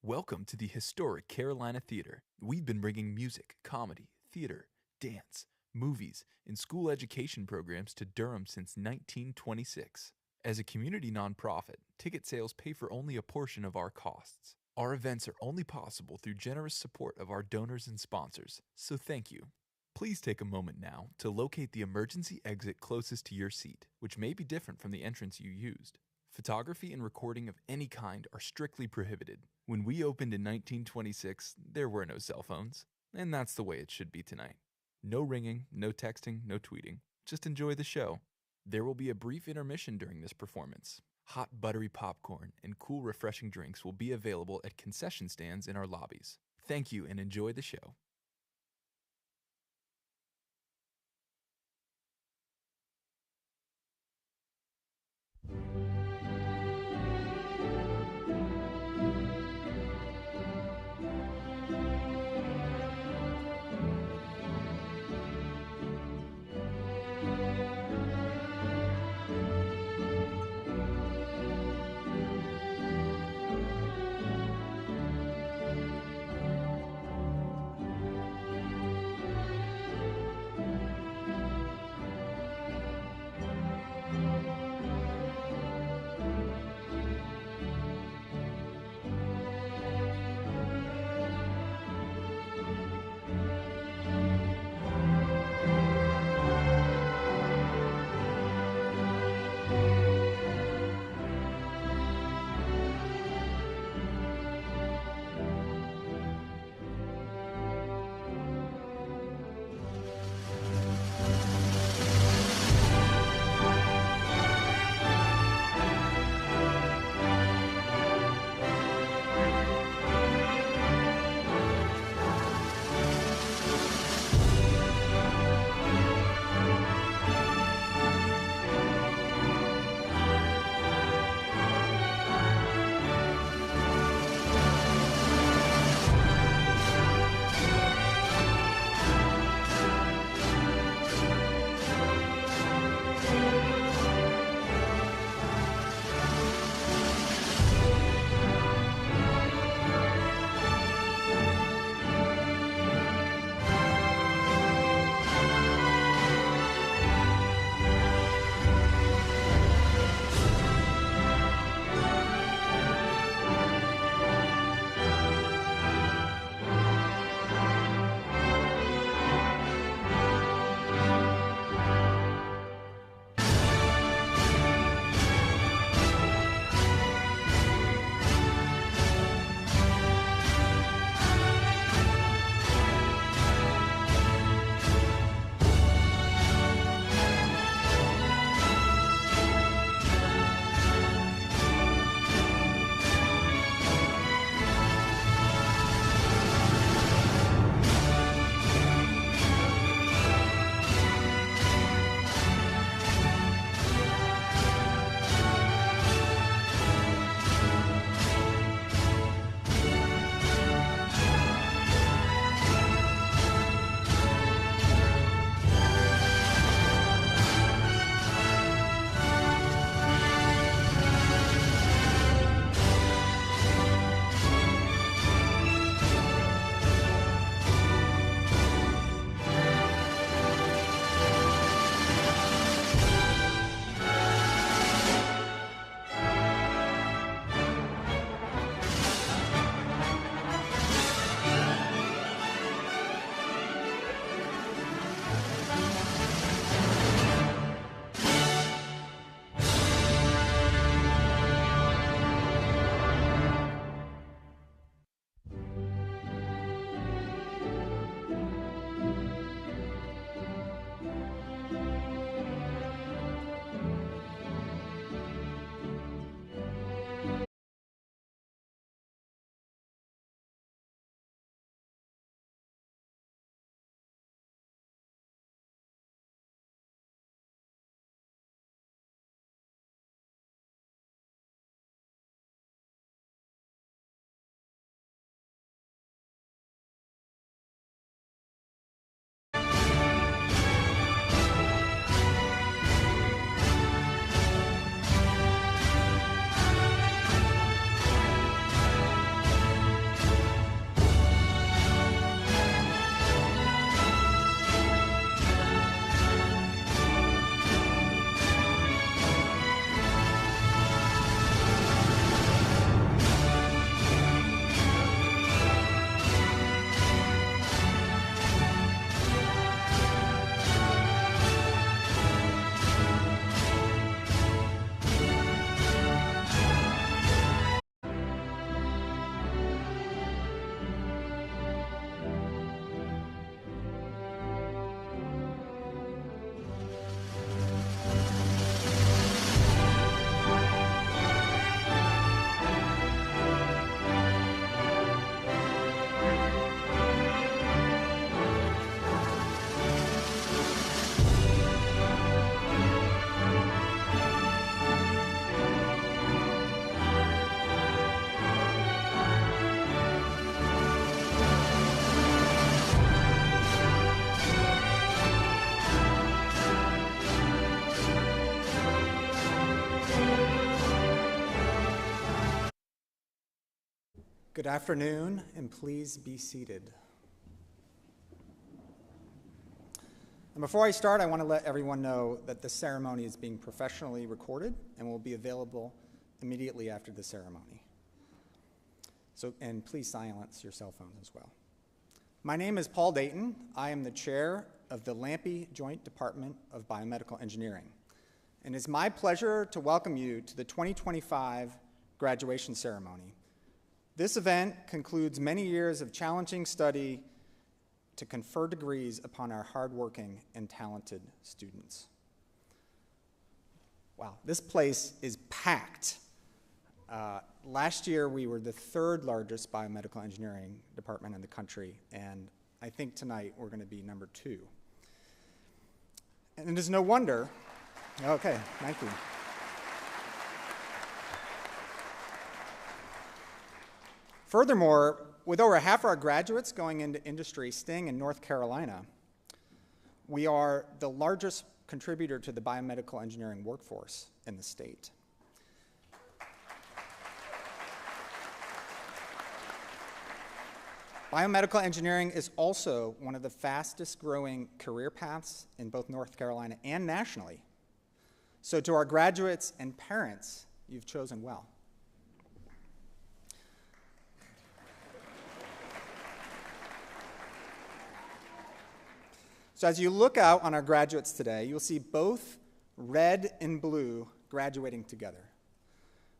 Welcome to the historic Carolina Theater. We've been bringing music, comedy, theater, dance, movies, and school education programs to Durham since 1926. As a community nonprofit, ticket sales pay for only a portion of our costs. Our events are only possible through generous support of our donors and sponsors, so thank you. Please take a moment now to locate the emergency exit closest to your seat, which may be different from the entrance you used. Photography and recording of any kind are strictly prohibited. When we opened in 1926, there were no cell phones, and that's the way it should be tonight. No ringing, no texting, no tweeting. Just enjoy the show. There will be a brief intermission during this performance. Hot buttery popcorn and cool refreshing drinks will be available at concession stands in our lobbies. Thank you and enjoy the show. Good afternoon, and please be seated. And before I start, I want to let everyone know that the ceremony is being professionally recorded and will be available immediately after the ceremony. And please silence your cell phones as well. My name is Paul Dayton. I am the chair of the Lampe Joint Department of Biomedical Engineering. And it's my pleasure to welcome you to the 2025 graduation ceremony. This event concludes many years of challenging study to confer degrees upon our hardworking and talented students. Wow, this place is packed. Last year, we were the third largest biomedical engineering department in the country, and I think tonight we're going to be number 2. And it is no wonder. Okay, thank you. Furthermore, with over half our graduates going into industry staying in North Carolina, we are the largest contributor to the biomedical engineering workforce in the state. Biomedical engineering is also one of the fastest growing career paths in both North Carolina and nationally. So to our graduates and parents, you've chosen well. So as you look out on our graduates today, you'll see both red and blue graduating together.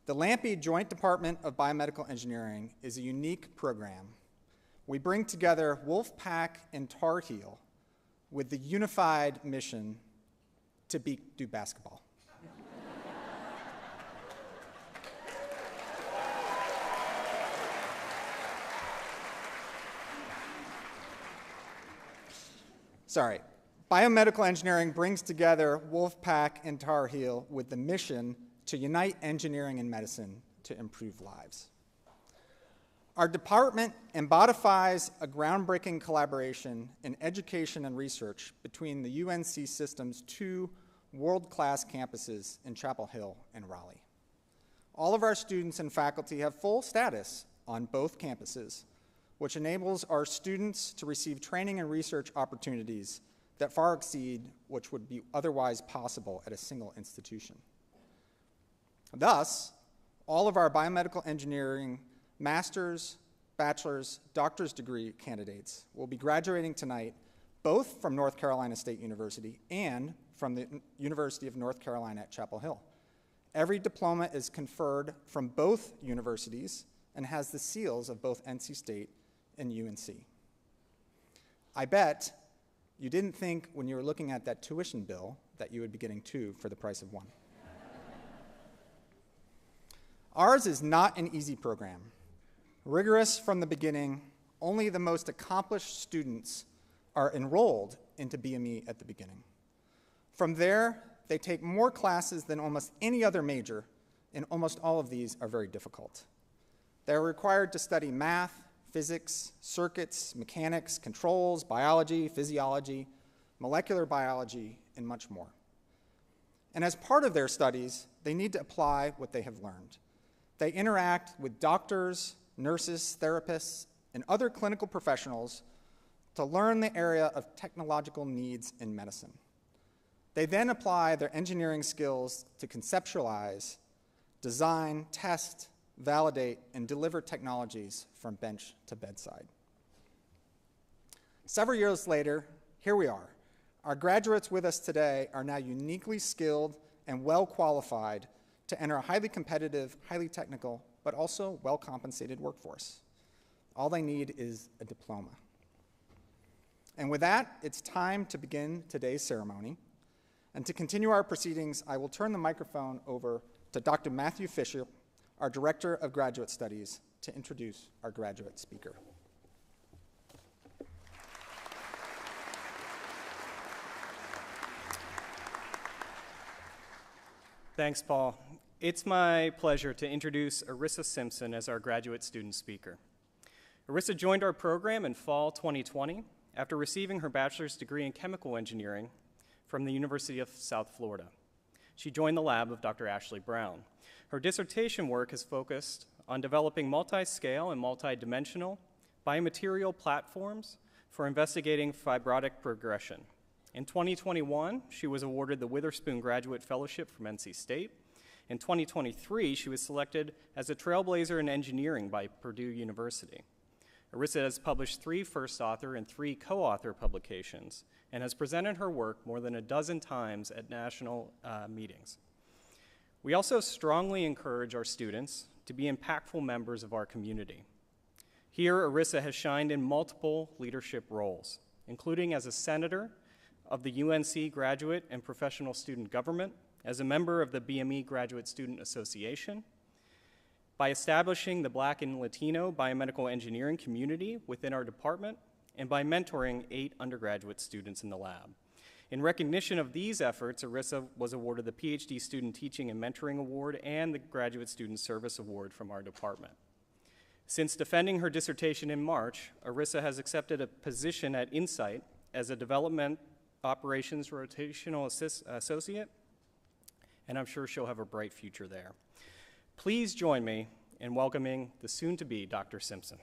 The Lampe Joint Department of Biomedical Engineering is a unique program. We bring together Wolfpack and Tar Heel with the unified mission to beat Duke basketball. Sorry. Biomedical engineering brings together Wolfpack and Tar Heel with the mission to unite engineering and medicine to improve lives. Our department embodies a groundbreaking collaboration in education and research between the UNC system's 2 world-class campuses in Chapel Hill and Raleigh. All of our students and faculty have full status on both campuses, which enables our students to receive training and research opportunities that far exceed what would be otherwise possible at a single institution. Thus, all of our biomedical engineering master's, bachelor's, doctor's degree candidates will be graduating tonight both from North Carolina State University and from the University of North Carolina at Chapel Hill. Every diploma is conferred from both universities and has the seals of both NC State and UNC. I bet you didn't think when you were looking at that tuition bill that you would be getting 2 for the price of 1. Ours is not an easy program. Rigorous from the beginning, only the most accomplished students are enrolled into BME at the beginning. From there, they take more classes than almost any other major, and almost all of these are very difficult. They're required to study math, physics, circuits, mechanics, controls, biology, physiology, molecular biology, and much more. And as part of their studies, they need to apply what they have learned. They interact with doctors, nurses, therapists, and other clinical professionals to learn the area of technological needs in medicine. They then apply their engineering skills to conceptualize, design, test, validate, and deliver technologies from bench to bedside. Several years later, here we are. Our graduates with us today are now uniquely skilled and well qualified to enter a highly competitive, highly technical, but also well-compensated workforce. All they need is a diploma. And with that, it's time to begin today's ceremony. And to continue our proceedings, I will turn the microphone over to Dr. Matthew Fisher, our Director of Graduate Studies, to introduce our graduate speaker. Thanks, Paul. It's my pleasure to introduce Arissa Simpson as our graduate student speaker. Arissa joined our program in fall 2020 after receiving her bachelor's degree in chemical engineering from the University of South Florida. She joined the lab of Dr. Ashley Brown. Her dissertation work has focused on developing multi-scale and multi-dimensional biomaterial platforms for investigating fibrotic progression. In 2021, she was awarded the Witherspoon Graduate Fellowship from NC State. In 2023, she was selected as a trailblazer in engineering by Purdue University. Arissa has published 3 first author and 3 co-author publications and has presented her work more than a dozen times at national meetings. We also strongly encourage our students to be impactful members of our community. Here, Arissa has shined in multiple leadership roles, including as a senator of the UNC Graduate and Professional Student Government, as a member of the BME Graduate Student Association, by establishing the Black and Latino biomedical engineering community within our department, and by mentoring 8 undergraduate students in the lab. In recognition of these efforts, Arissa was awarded the PhD Student Teaching and Mentoring Award and the Graduate Student Service Award from our department. Since defending her dissertation in March, Arissa has accepted a position at Insight as a Development Operations Rotational Associate, and I'm sure she'll have a bright future there. Please join me in welcoming the soon-to-be Dr. Simpson.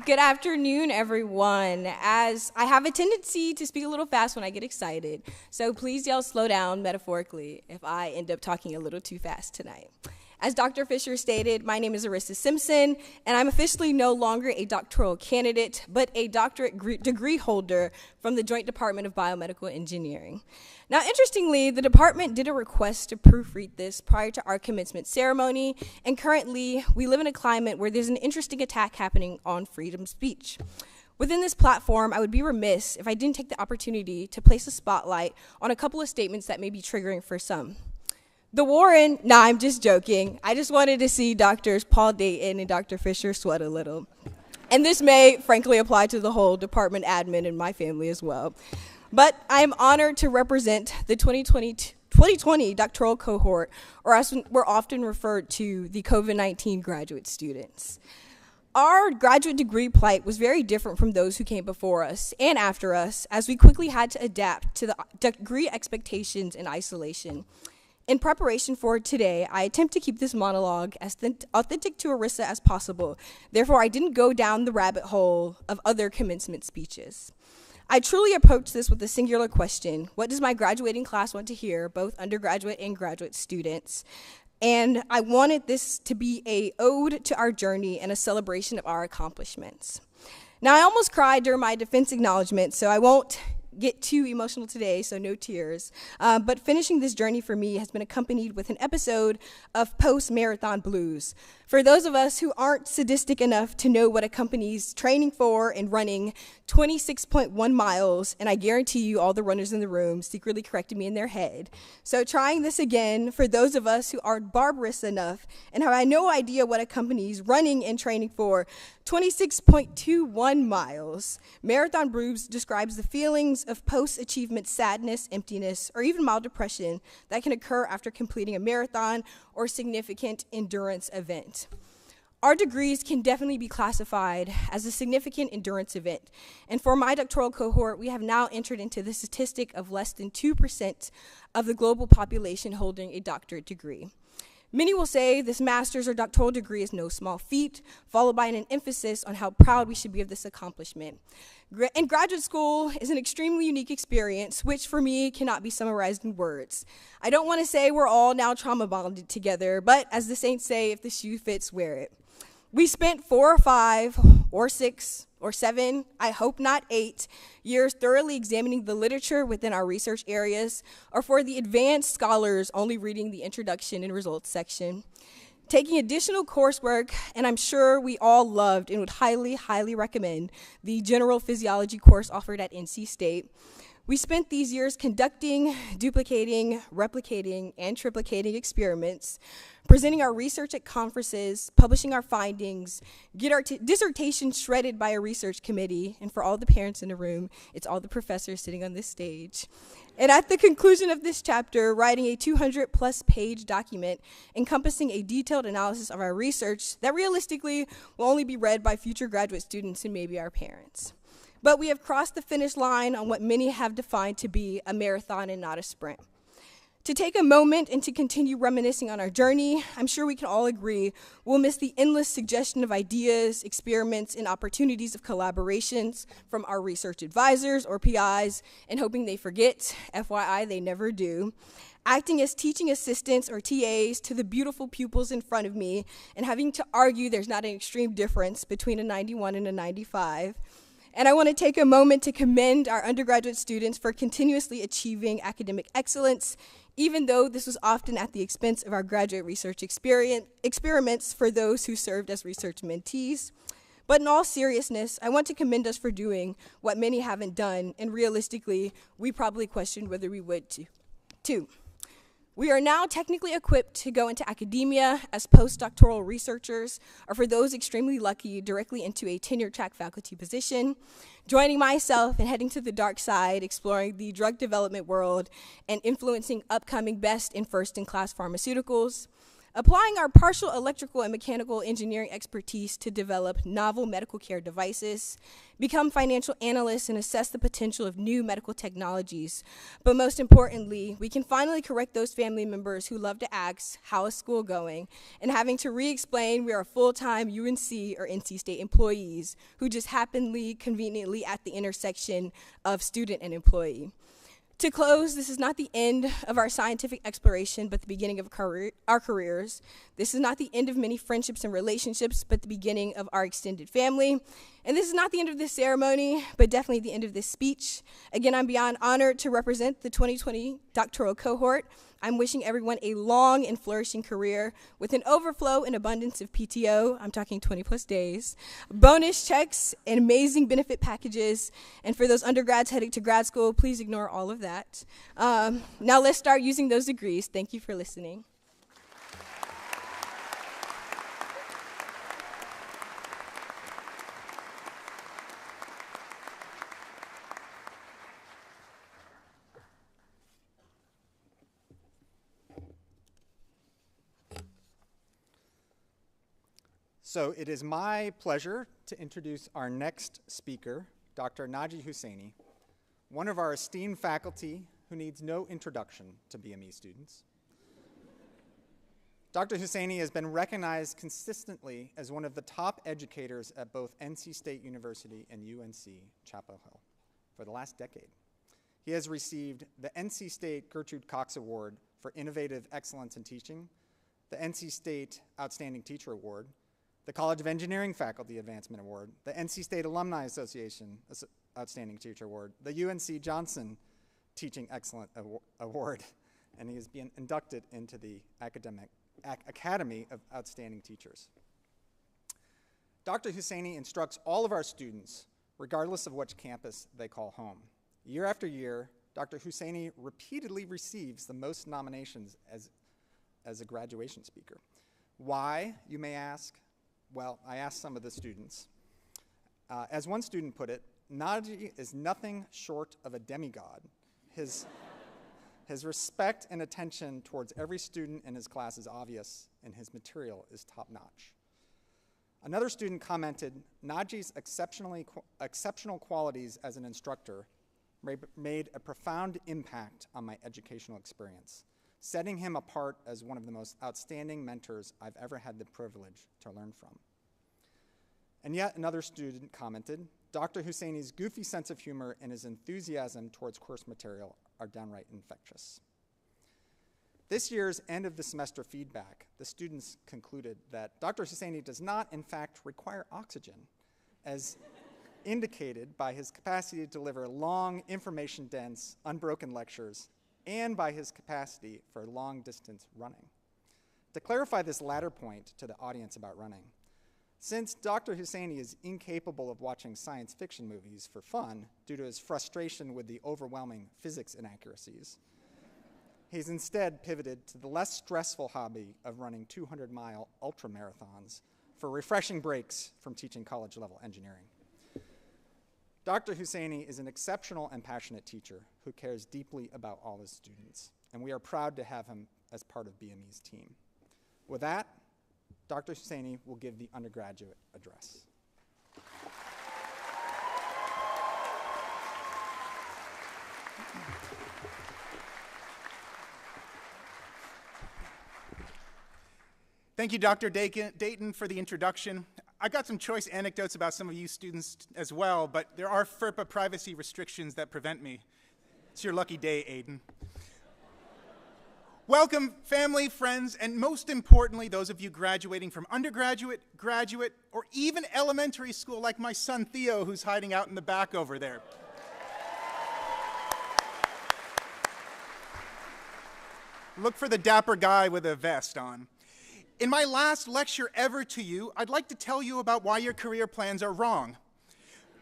Good afternoon, everyone. As I have a tendency to speak a little fast when I get excited, so please y'all slow down metaphorically if I end up talking a little too fast tonight. As Dr. Fisher stated, my name is Arissa Simpson, and I'm officially no longer a doctoral candidate, but a doctorate degree holder from the Joint Department of Biomedical Engineering. Now, interestingly, the department did a request to proofread this prior to our commencement ceremony, and currently, we live in a climate where there's an interesting attack happening on freedom of speech. Within this platform, I would be remiss if I didn't take the opportunity to place a spotlight on a couple of statements that may be triggering for some. The Warren, nah, I'm just joking. I just wanted to see Drs. Paul Dayton and Dr. Fisher sweat a little. And this may, frankly, apply to the whole department admin and my family as well. But I am honored to represent the 2020 doctoral cohort, or as we're often referred to, the COVID-19 graduate students. Our graduate degree plight was very different from those who came before us and after us, as we quickly had to adapt to the degree expectations in isolation. In preparation for today, I attempt to keep this monologue as authentic to Arissa as possible. Therefore, I didn't go down the rabbit hole of other commencement speeches. I truly approached this with a singular question: what does my graduating class want to hear, both undergraduate and graduate students? And I wanted this to be an ode to our journey and a celebration of our accomplishments. Now, I almost cried during my defense acknowledgement, so I won't get too emotional today, so no tears. But finishing this journey for me has been accompanied with an episode of post-marathon blues. For those of us who aren't sadistic enough to know what accompanies training for and running 26.1 miles, and I guarantee you all the runners in the room secretly corrected me in their head. So trying this again, for those of us who aren't barbarous enough and have no idea what accompanies running and training for 26.21 miles, Marathon Blues describes the feelings of post-achievement sadness, emptiness, or even mild depression that can occur after completing a marathon or significant endurance event. Our degrees can definitely be classified as a significant endurance event, and for my doctoral cohort, we have now entered into the statistic of less than 2% of the global population holding a doctorate degree. Many will say this master's or doctoral degree is no small feat, followed by an emphasis on how proud we should be of this accomplishment. And graduate school is an extremely unique experience, which for me cannot be summarized in words. I don't want to say we're all now trauma bonded together, but as the saints say, if the shoe fits, wear it. We spent 4 or 5 or 6 or 7, I hope not 8, years thoroughly examining the literature within our research areas, or for the advanced scholars only reading the introduction and results section. Taking additional coursework, and I'm sure we all loved and would highly, highly recommend the general physiology course offered at NC State. We spent these years conducting, duplicating, replicating, and triplicating experiments, presenting our research at conferences, publishing our findings, get our dissertation shredded by a research committee, and for all the parents in the room, it's all the professors sitting on this stage. And at the conclusion of this chapter, writing a 200-plus page document encompassing a detailed analysis of our research that realistically will only be read by future graduate students and maybe our parents. But we have crossed the finish line on what many have defined to be a marathon and not a sprint. To take a moment and to continue reminiscing on our journey, I'm sure we can all agree we'll miss the endless suggestion of ideas, experiments, and opportunities of collaborations from our research advisors or PIs, and hoping they forget, FYI, they never do, acting as teaching assistants or TAs to the beautiful pupils in front of me, and having to argue there's not an extreme difference between a 91 and a 95. And I want to take a moment to commend our undergraduate students for continuously achieving academic excellence, even though this was often at the expense of our graduate research experiments for those who served as research mentees. But in all seriousness, I want to commend us for doing what many haven't done, and realistically, we probably questioned whether we would too. We are now technically equipped to go into academia as postdoctoral researchers, or for those extremely lucky, directly into a tenure-track faculty position, joining myself and heading to the dark side, exploring the drug development world and influencing upcoming best and first-in-class pharmaceuticals, applying our partial electrical and mechanical engineering expertise to develop novel medical care devices, become financial analysts and assess the potential of new medical technologies. But most importantly, we can finally correct those family members who love to ask, how is school going? And having to re-explain we are full-time UNC or NC State employees who just happenly, conveniently at the intersection of student and employee. To close, this is not the end of our scientific exploration, but the beginning of our careers. This is not the end of many friendships and relationships, but the beginning of our extended family. And this is not the end of this ceremony, but definitely the end of this speech. Again, I'm beyond honored to represent the 2020 doctoral cohort. I'm wishing everyone a long and flourishing career with an overflow and abundance of PTO, I'm talking 20 plus days, bonus checks, and amazing benefit packages. And for those undergrads heading to grad school, please ignore all of that. Now let's start using those degrees. Thank you for listening. So it is my pleasure to introduce our next speaker, Dr. Naji Hussaini, one of our esteemed faculty who needs no introduction to BME students. Dr. Hussaini has been recognized consistently as one of the top educators at both NC State University and UNC Chapel Hill for the last decade. He has received the NC State Gertrude Cox Award for Innovative Excellence in Teaching, the NC State Outstanding Teacher Award, the College of Engineering Faculty Advancement Award, the NC State Alumni Association Outstanding Teacher Award, the UNC Johnson Teaching Excellence Award, and he has been inducted into the Academy of Outstanding Teachers. Dr. Hussaini instructs all of our students, regardless of which campus they call home. Year after year, Dr. Hussaini repeatedly receives the most nominations as a graduation speaker. Why, you may ask? Well, I asked some of the students. As one student put it, Naji is nothing short of a demigod. His respect and attention towards every student in his class is obvious, and his material is top-notch. Another student commented, Naji's exceptional qualities as an instructor made a profound impact on my educational experience, setting him apart as one of the most outstanding mentors I've ever had the privilege to learn from. And yet another student commented, Dr. Hussaini's goofy sense of humor and his enthusiasm towards course material are downright infectious. This year's end of the semester feedback, the students concluded that Dr. Hussaini does not, in fact, require oxygen, as indicated by his capacity to deliver long, information-dense, unbroken lectures, and by his capacity for long-distance running. To clarify this latter point to the audience about running, since Dr. Hussaini is incapable of watching science fiction movies for fun due to his frustration with the overwhelming physics inaccuracies, he's instead pivoted to the less stressful hobby of running 200-mile ultramarathons for refreshing breaks from teaching college-level engineering. Dr. Hussaini is an exceptional and passionate teacher who cares deeply about all his students, and we are proud to have him as part of BME's team. With that, Dr. Hussaini will give the undergraduate address. Thank you, Dr. Dayton, for the introduction. I got some choice anecdotes about some of you students as well, but there are FERPA privacy restrictions that prevent me. It's your lucky day, Aiden. Welcome, family, friends, and most importantly, those of you graduating from undergraduate, graduate, or even elementary school, like my son Theo, who's hiding out in the back over there. Look for the dapper guy with a vest on. In my last lecture ever to you, I'd like to tell you about why your career plans are wrong.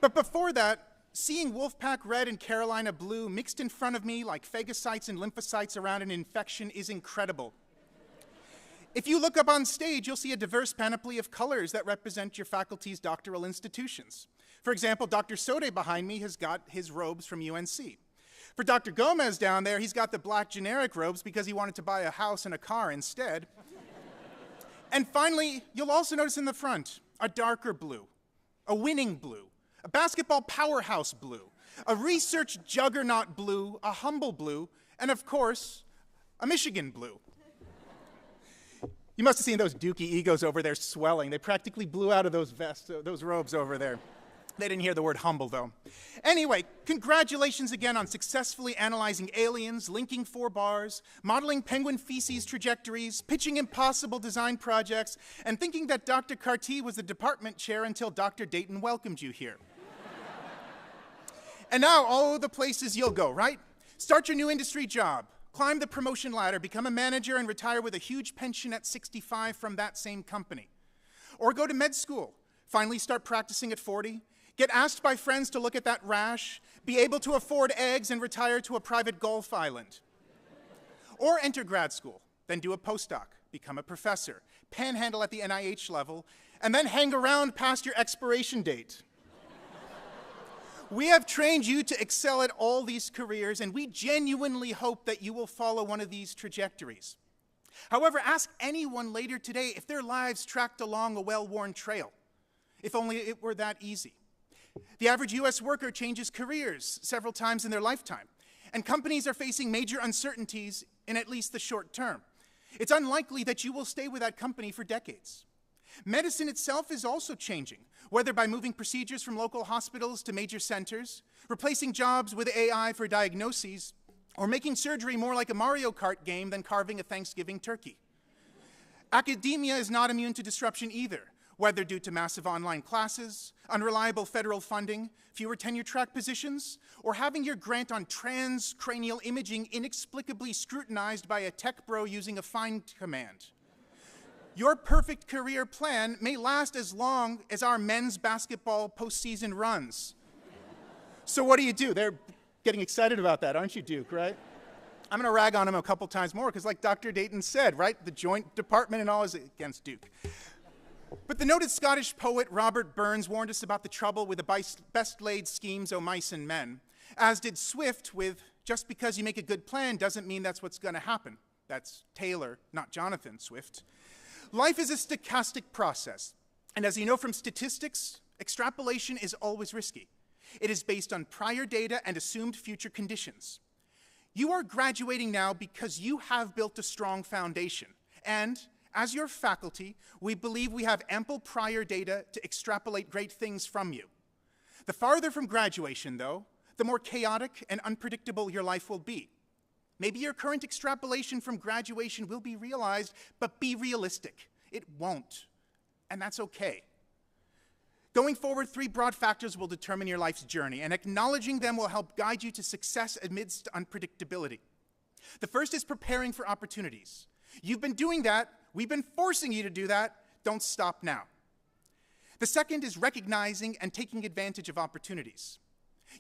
But before that, seeing Wolfpack Red and Carolina Blue mixed in front of me like phagocytes and lymphocytes around an infection is incredible. If you look up on stage, you'll see a diverse panoply of colors that represent your faculty's doctoral institutions. For example, Dr. Sode behind me has got his robes from UNC. For Dr. Gomez down there, he's got the black generic robes because he wanted to buy a house and a car instead. And finally, you'll also notice in the front a darker blue, a winning blue, a basketball powerhouse blue, a research juggernaut blue, a humble blue, and of course, a Michigan blue. You must have seen those Dookie egos over there swelling. They practically blew out of those vests, those robes over there. They didn't hear the word humble, though. Anyway, congratulations again on successfully analyzing aliens, linking 4 bars, modeling penguin feces trajectories, pitching impossible design projects, and thinking that Dr. Carty was the department chair until Dr. Dayton welcomed you here. And now, all the places you'll go, right? Start your new industry job, climb the promotion ladder, become a manager, and retire with a huge pension at 65 from that same company. Or go to med school, finally start practicing at 40, get asked by friends to look at that rash, be able to afford eggs and retire to a private Gulf island. Or enter grad school, then do a postdoc, become a professor, panhandle at the NIH level, and then hang around past your expiration date. We have trained you to excel at all these careers, and we genuinely hope that you will follow one of these trajectories. However, ask anyone later today if their lives tracked along a well-worn trail. If only it were that easy. The average US worker changes careers several times in their lifetime, and companies are facing major uncertainties in at least the short term. It's unlikely that you will stay with that company for decades. Medicine itself is also changing, whether by moving procedures from local hospitals to major centers, replacing jobs with AI for diagnoses, or making surgery more like a Mario Kart game than carving a Thanksgiving turkey. Academia is not immune to disruption either, whether due to massive online classes, unreliable federal funding, fewer tenure-track positions, or having your grant on transcranial imaging inexplicably scrutinized by a tech bro using a find command. Your perfect career plan may last as long as our men's basketball postseason runs. So what do? They're getting excited about that, aren't you, Duke, right? I'm going to rag on him a couple times more because like Dr. Dayton said, right, the joint department and all is against Duke. But the noted Scottish poet Robert Burns warned us about the trouble with the best-laid schemes o' mice and men, as did Swift with, just because you make a good plan doesn't mean that's what's going to happen. That's Taylor, not Jonathan Swift. Life is a stochastic process, and as you know from statistics, extrapolation is always risky. It is based on prior data and assumed future conditions. You are graduating now because you have built a strong foundation, and as your faculty, we believe we have ample prior data to extrapolate great things from you. The farther from graduation, though, the more chaotic and unpredictable your life will be. Maybe your current extrapolation from graduation will be realized, but be realistic. It won't, and that's okay. Going forward, 3 broad factors will determine your life's journey, and acknowledging them will help guide you to success amidst unpredictability. The first is preparing for opportunities. You've been doing that. We've been forcing you to do that. Don't stop now. The second is recognizing and taking advantage of opportunities.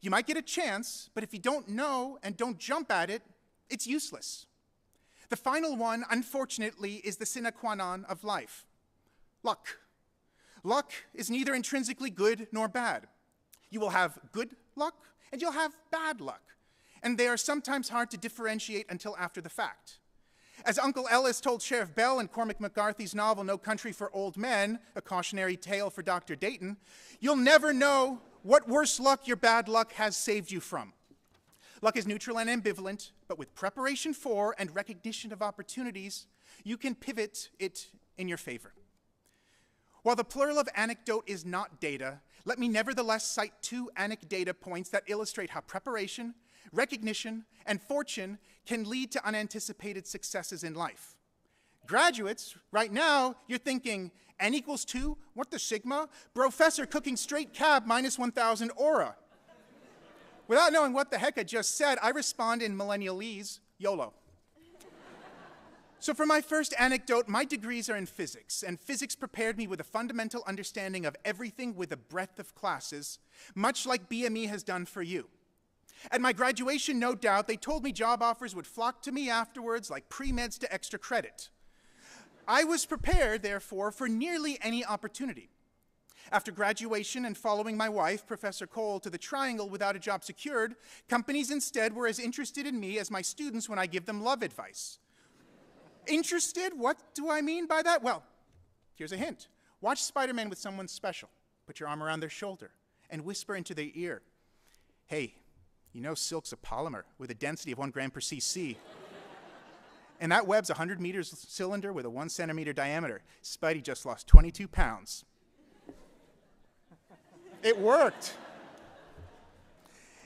You might get a chance, but if you don't know and don't jump at it, it's useless. The final one, unfortunately, is the sine qua non of life: luck. Luck is neither intrinsically good nor bad. You will have good luck and you'll have bad luck, and they are sometimes hard to differentiate until after the fact. As Uncle Ellis told Sheriff Bell in Cormac McCarthy's novel No Country for Old Men, a cautionary tale for Dr. Dayton, you'll never know what worse luck your bad luck has saved you from. Luck is neutral and ambivalent, but with preparation for and recognition of opportunities, you can pivot it in your favor. While the plural of anecdote is not data, let me nevertheless cite 2 anecdata points that illustrate how preparation, recognition, and fortune can lead to unanticipated successes in life. Graduates, right now, you're thinking, N equals 2? What the sigma? Professor cooking straight cab minus 1,000 aura. Without knowing what the heck I just said, I respond in millennialese, YOLO. So for my first anecdote, my degrees are in physics, and physics prepared me with a fundamental understanding of everything with a breadth of classes, much like BME has done for you. At my graduation, no doubt, they told me job offers would flock to me afterwards like pre-meds to extra credit. I was prepared, therefore, for nearly any opportunity. After graduation and following my wife, Professor Cole, to the Triangle without a job secured, companies instead were as interested in me as my students when I give them love advice. Interested? What do I mean by that? Well, here's a hint. Watch Spider-Man with someone special. Put your arm around their shoulder and whisper into their ear, hey, you know silk's a polymer with a density of 1 gram per cc. And that web's a 100 meters cylinder with a 1 centimeter diameter. Spidey just lost 22 pounds. It worked.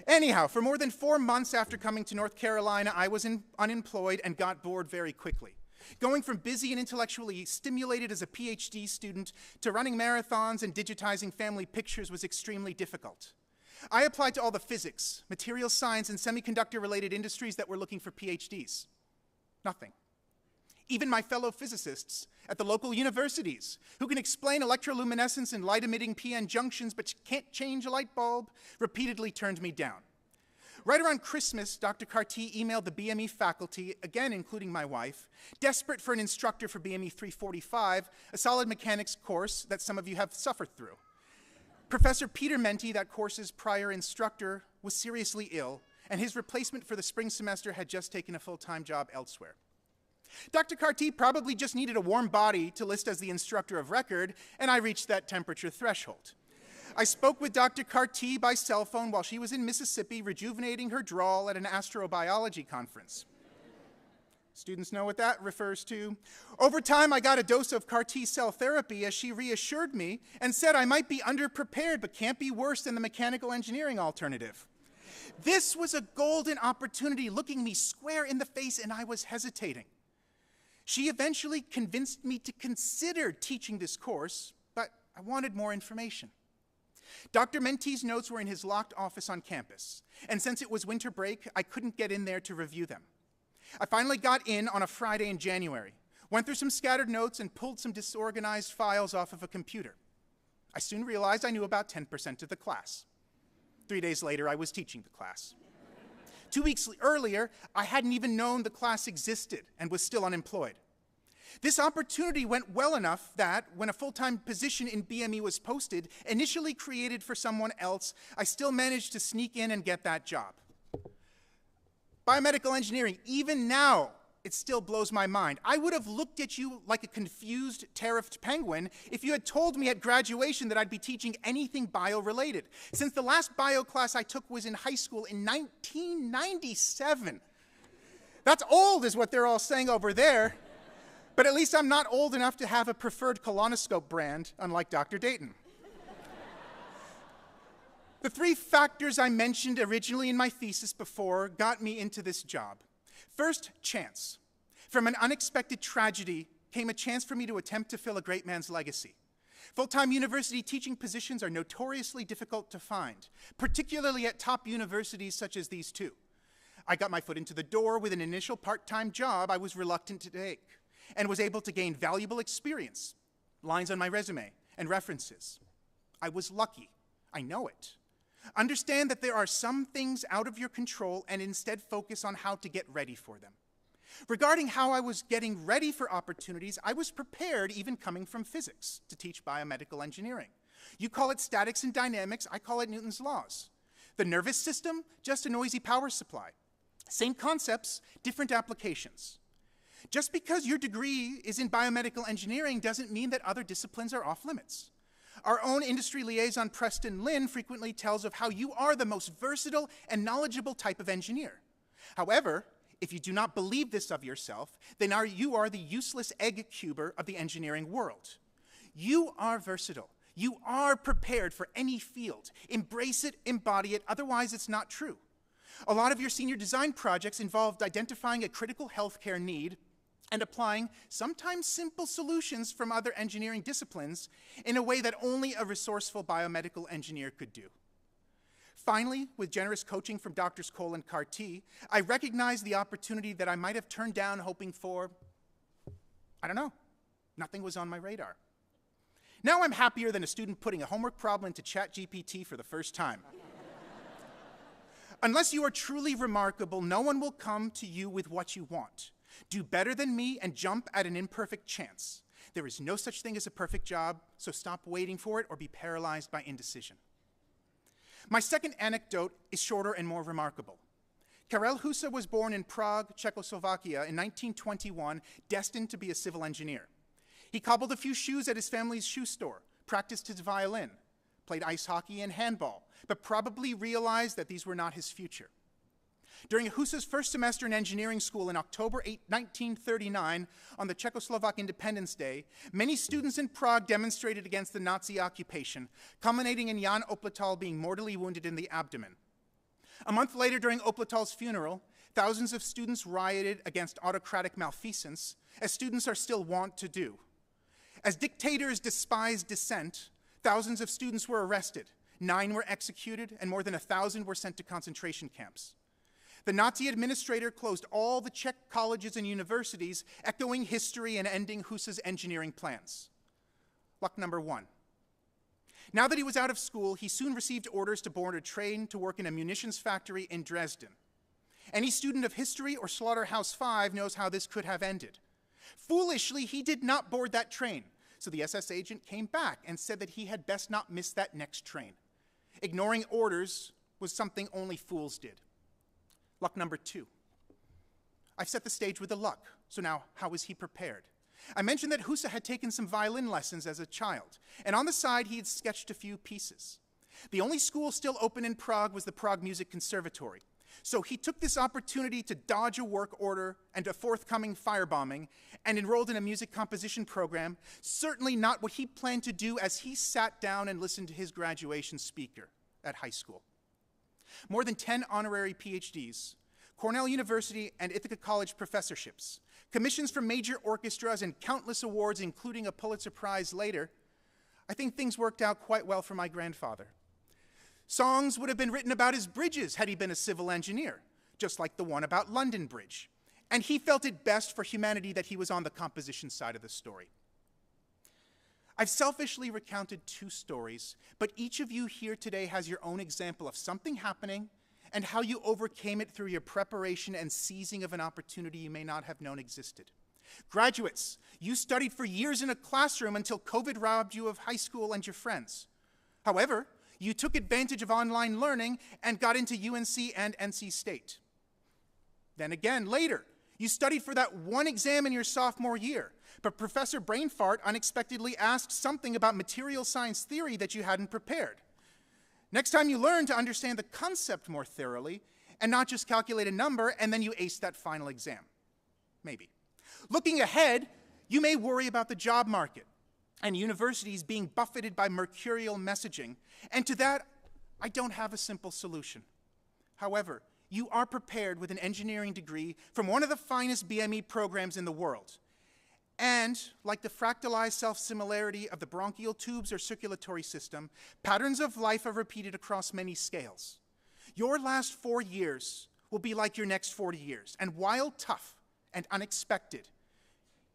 Anyhow, for more than 4 months after coming to North Carolina, I was unemployed and got bored very quickly. Going from busy and intellectually stimulated as a PhD student to running marathons and digitizing family pictures was extremely difficult. I applied to all the physics, material science, and semiconductor-related industries that were looking for PhDs. Nothing. Even my fellow physicists at the local universities, who can explain electroluminescence and light-emitting PN junctions but can't change a light bulb, repeatedly turned me down. Right around Christmas, Dr. Carty emailed the BME faculty, again including my wife, desperate for an instructor for BME 345, a solid mechanics course that some of you have suffered through. Professor Peter Menti, that course's prior instructor, was seriously ill, and his replacement for the spring semester had just taken a full-time job elsewhere. Dr. Carty probably just needed a warm body to list as the instructor of record, and I reached that temperature threshold. I spoke with Dr. Carty by cell phone while she was in Mississippi rejuvenating her drawl at an astrobiology conference. Students know what that refers to. Over time, I got a dose of CAR-T cell therapy as she reassured me and said I might be underprepared but can't be worse than the mechanical engineering alternative. This was a golden opportunity looking me square in the face, and I was hesitating. She eventually convinced me to consider teaching this course, but I wanted more information. Dr. Menti's notes were in his locked office on campus, and since it was winter break, I couldn't get in there to review them. I finally got in on a Friday in January, went through some scattered notes, and pulled some disorganized files off of a computer. I soon realized I knew about 10% of the class. 3 days later, I was teaching the class. 2 weeks earlier, I hadn't even known the class existed and was still unemployed. This opportunity went well enough that, when a full-time position in BME was posted, initially created for someone else, I still managed to sneak in and get that job. Biomedical engineering, even now, it still blows my mind. I would have looked at you like a confused, tariffed penguin if you had told me at graduation that I'd be teaching anything bio-related, since the last bio class I took was in high school in 1997. That's old, is what they're all saying over there. But at least I'm not old enough to have a preferred colonoscope brand, unlike Dr. Dayton. The 3 factors I mentioned originally in my thesis before got me into this job. First, chance. From an unexpected tragedy came a chance for me to attempt to fill a great man's legacy. Full-time university teaching positions are notoriously difficult to find, particularly at top universities such as these 2. I got my foot into the door with an initial part-time job I was reluctant to take, and was able to gain valuable experience, lines on my resume, and references. I was lucky. I know it. Understand that there are some things out of your control and instead focus on how to get ready for them. Regarding how I was getting ready for opportunities, I was prepared even coming from physics to teach biomedical engineering. You call it statics and dynamics, I call it Newton's laws. The nervous system, just a noisy power supply. Same concepts, different applications. Just because your degree is in biomedical engineering doesn't mean that other disciplines are off limits. Our own industry liaison, Preston Lynn, frequently tells of how you are the most versatile and knowledgeable type of engineer. However, if you do not believe this of yourself, then you are the useless egg cuber of the engineering world. You are versatile. You are prepared for any field. Embrace it, embody it, otherwise it's not true. A lot of your senior design projects involved identifying a critical healthcare need and applying sometimes simple solutions from other engineering disciplines in a way that only a resourceful biomedical engineer could do. Finally, with generous coaching from Drs. Cole and Carty, I recognized the opportunity that I might have turned down hoping for, I don't know, nothing was on my radar. Now I'm happier than a student putting a homework problem into ChatGPT for the first time. Unless you are truly remarkable, no one will come to you with what you want. Do better than me and jump at an imperfect chance. There is no such thing as a perfect job, so stop waiting for it or be paralyzed by indecision. My second anecdote is shorter and more remarkable. Karel Husa was born in Prague, Czechoslovakia in 1921, destined to be a civil engineer. He cobbled a few shoes at his family's shoe store, practiced his violin, played ice hockey and handball, but probably realized that these were not his future. During Husa's first semester in engineering school in October 1939, on the Czechoslovak Independence Day, many students in Prague demonstrated against the Nazi occupation, culminating in Jan Opletal being mortally wounded in the abdomen. A month later, during Opletal's funeral, thousands of students rioted against autocratic malfeasance, as students are still wont to do. As dictators despise dissent, thousands of students were arrested, 9 were executed, and more than 1,000 were sent to concentration camps. The Nazi administrator closed all the Czech colleges and universities, echoing history and ending Husa's engineering plans. Luck number 1. Now that he was out of school, he soon received orders to board a train to work in a munitions factory in Dresden. Any student of history or Slaughterhouse 5 knows how this could have ended. Foolishly, he did not board that train, so the SS agent came back and said that he had best not miss that next train. Ignoring orders was something only fools did. Luck number 2. I've set the stage with the luck, so now how was he prepared? I mentioned that Husa had taken some violin lessons as a child, and on the side he had sketched a few pieces. The only school still open in Prague was the Prague Music Conservatory, so he took this opportunity to dodge a work order and a forthcoming firebombing and enrolled in a music composition program, certainly not what he planned to do as he sat down and listened to his graduation speaker at high school. More than 10 honorary PhDs, Cornell University and Ithaca College professorships, commissions from major orchestras, and countless awards, including a Pulitzer Prize later, I think things worked out quite well for my grandfather. Songs would have been written about his bridges had he been a civil engineer, just like the one about London Bridge. And he felt it best for humanity that he was on the composition side of the story. I've selfishly recounted 2 stories, but each of you here today has your own example of something happening and how you overcame it through your preparation and seizing of an opportunity you may not have known existed. Graduates, you studied for years in a classroom until COVID robbed you of high school and your friends. However, you took advantage of online learning and got into UNC and NC State. Then again, later, you studied for that one exam in your sophomore year, but Professor Brainfart unexpectedly asked something about material science theory that you hadn't prepared. Next time you learn to understand the concept more thoroughly and not just calculate a number, and then you ace that final exam. Maybe. Looking ahead, you may worry about the job market and universities being buffeted by mercurial messaging, and to that, I don't have a simple solution. However, you are prepared with an engineering degree from one of the finest BME programs in the world. And, like the fractalized self-similarity of the bronchial tubes or circulatory system, patterns of life are repeated across many scales. Your last 4 years will be like your next 40 years, and while tough and unexpected,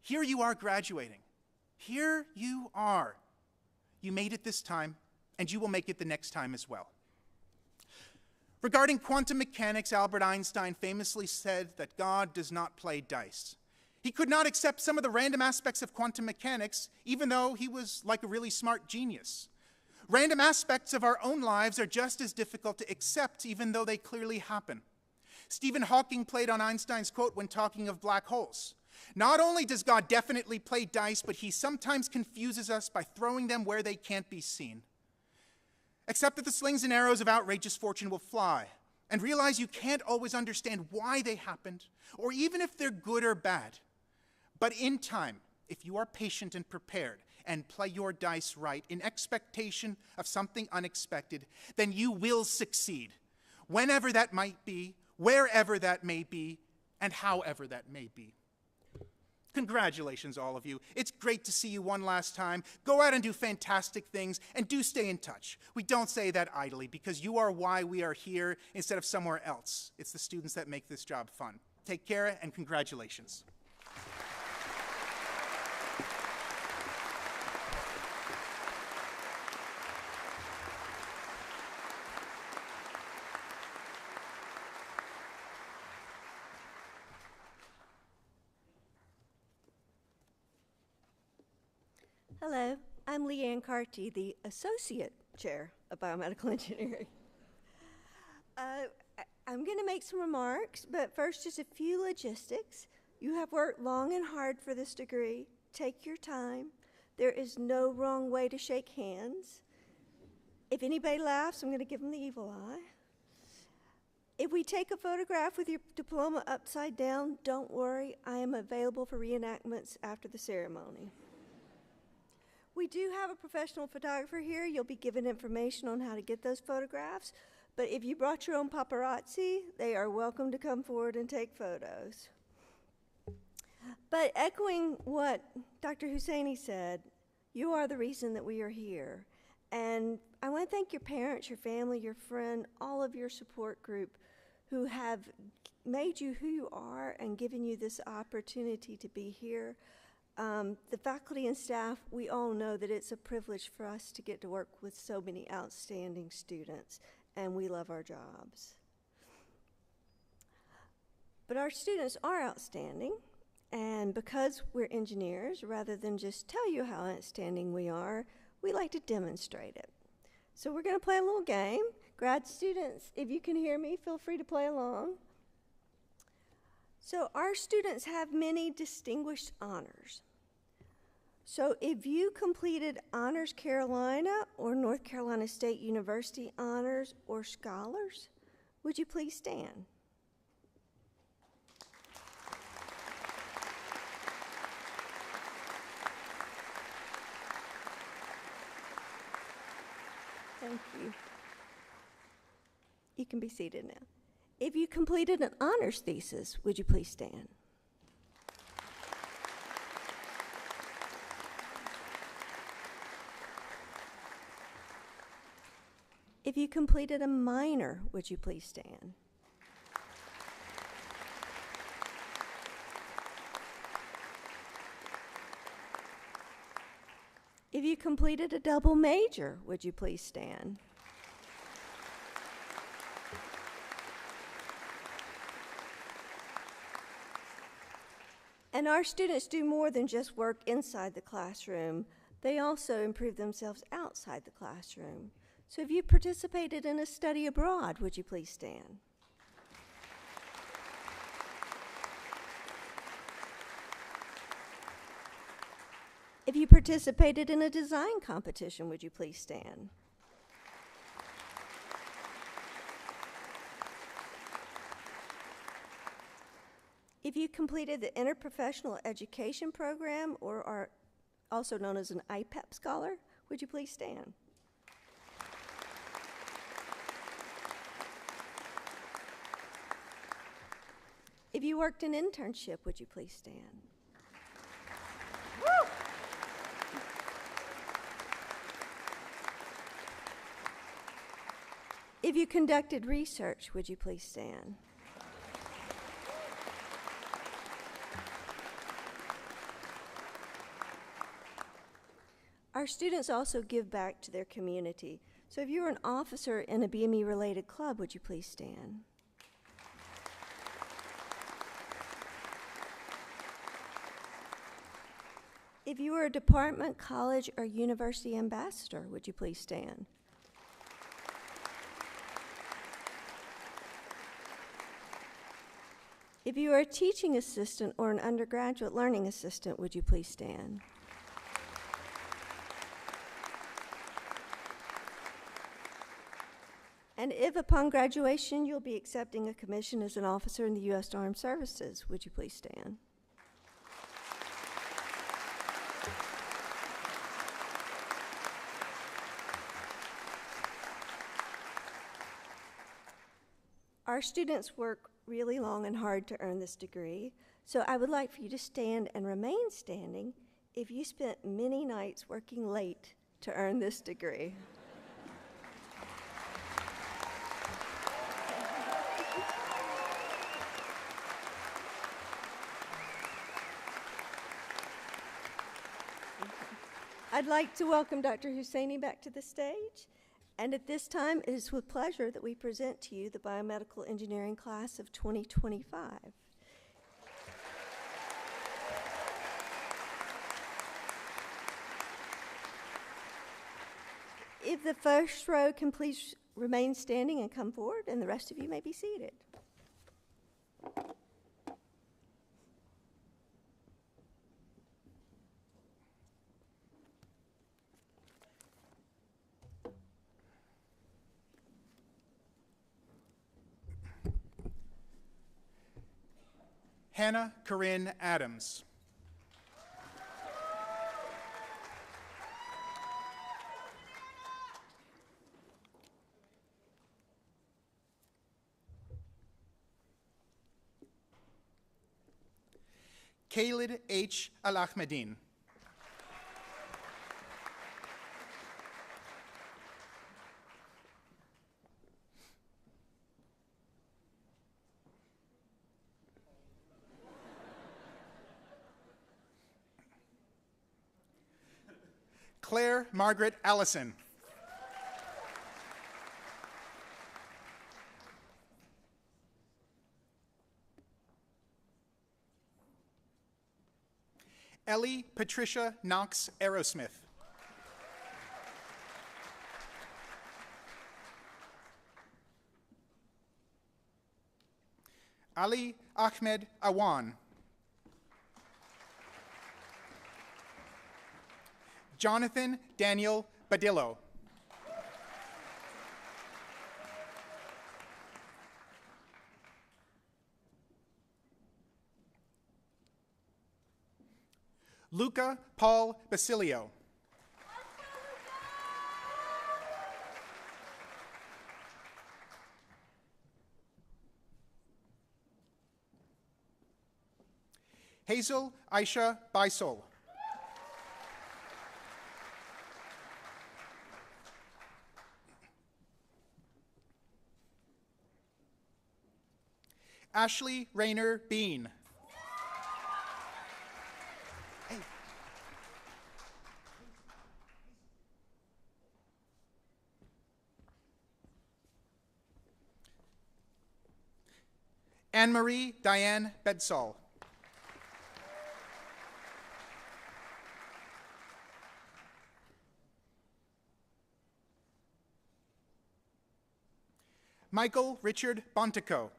here you are graduating. Here you are. You made it this time, and you will make it the next time as well. Regarding quantum mechanics, Albert Einstein famously said that God does not play dice. He could not accept some of the random aspects of quantum mechanics, even though he was like a really smart genius. Random aspects of our own lives are just as difficult to accept, even though they clearly happen. Stephen Hawking played on Einstein's quote when talking of black holes. Not only does God definitely play dice, but he sometimes confuses us by throwing them where they can't be seen. Accept that the slings and arrows of outrageous fortune will fly, and realize you can't always understand why they happened, or even if they're good or bad. But in time, if you are patient and prepared, and play your dice right in expectation of something unexpected, then you will succeed, whenever that might be, wherever that may be, and however that may be. Congratulations, all of you. It's great to see you one last time. Go out and do fantastic things, and do stay in touch. We don't say that idly, because you are why we are here instead of somewhere else. It's the students that make this job fun. Take care, and congratulations. Hello, I'm Leanne Carty, the Associate Chair of Biomedical Engineering. I'm going to make some remarks, but first just a few logistics. You have worked long and hard for this degree. Take your time. There is no wrong way to shake hands. If anybody laughs, I'm going to give them the evil eye. If we take a photograph with your diploma upside down, don't worry. I am available for reenactments after the ceremony. We do have a professional photographer here. You'll be given information on how to get those photographs. But if you brought your own paparazzi, they are welcome to come forward and take photos. But echoing what Dr. Husseini said, you are the reason that we are here. And I want to thank your parents, your family, your friend, all of your support group who have made you who you are and given you this opportunity to be here. The faculty and staff, we all know that it's a privilege for us to get to work with so many outstanding students, and we love our jobs. But our students are outstanding, and because we're engineers, rather than just tell you how outstanding we are, we like to demonstrate it. So we're going to play a little game. Grad students, if you can hear me, feel free to play along. So our students have many distinguished honors. So if you completed Honors Carolina or North Carolina State University Honors or Scholars, would you please stand? Thank you. You can be seated now. If you completed an honors thesis, would you please stand? If you completed a minor, would you please stand? If you completed a double major, would you please stand? And our students do more than just work inside the classroom. They also improve themselves outside the classroom. So if you participated in a study abroad, would you please stand? If you participated in a design competition, would you please stand? If you completed the Interprofessional Education Program, or are also known as an IPEP Scholar, would you please stand? If you worked an internship, would you please stand? Woo! If you conducted research, would you please stand? Our students also give back to their community. So if you're an officer in a BME-related club, would you please stand? If you were a department, college, or university ambassador, would you please stand? If you are a teaching assistant or an undergraduate learning assistant, would you please stand? And if upon graduation you'll be accepting a commission as an officer in the U.S. Armed Services, would you please stand? Our students work really long and hard to earn this degree, so I would like for you to stand and remain standing if you spent many nights working late to earn this degree. I'd like to welcome Dr. Husseini back to the stage. And at this time, it is with pleasure that we present to you the Biomedical Engineering class of 2025. If the first row can please remain standing and come forward, and the rest of you may be seated. Hannah Corinne Adams. Khalid H. Al-Ahmedin. Claire Margaret Allison. Ellie Patricia Knox Aerosmith. Ali Ahmed Awan. Jonathan Daniel Badillo. Luca Paul Basilio. Hazel Aisha Baisol. Ashley Rayner Bean. Hey. Anne-Marie Diane Bedsall. Michael Richard Bontico.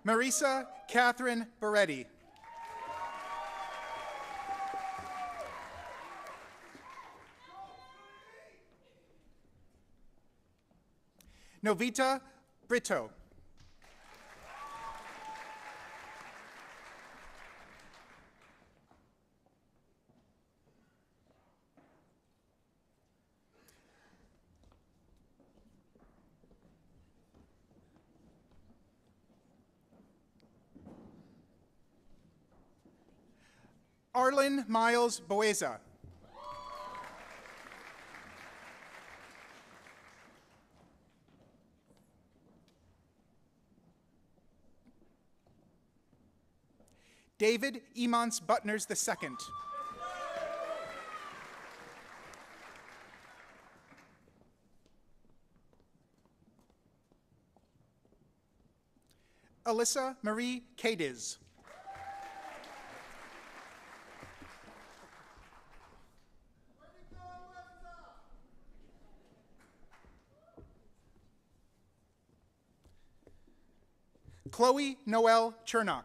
Marisa Catherine Beretti. Novita Brito. Arlen Miles Boeza. David Emons Butners II. Alyssa Marie Cadiz. Chloe Noelle Chernock.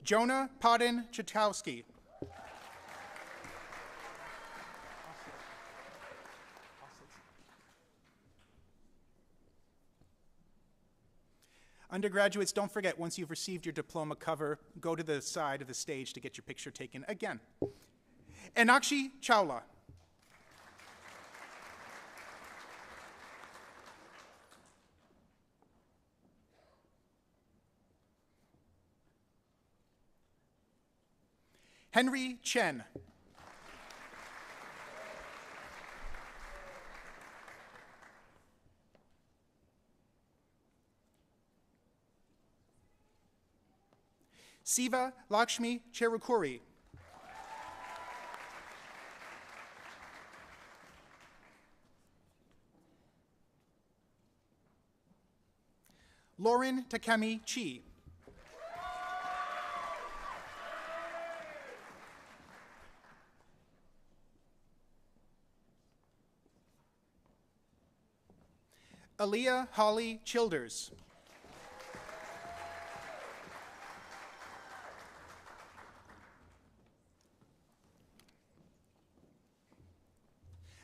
Jonah Podden Chitowski. Undergraduates, don't forget, once you've received your diploma cover, go to the side of the stage to get your picture taken again. Enakshi Chawla. Henry Chen. Siva Lakshmi Cherukuri. Lauren Takemi Chi. Aaliyah Holly Childers.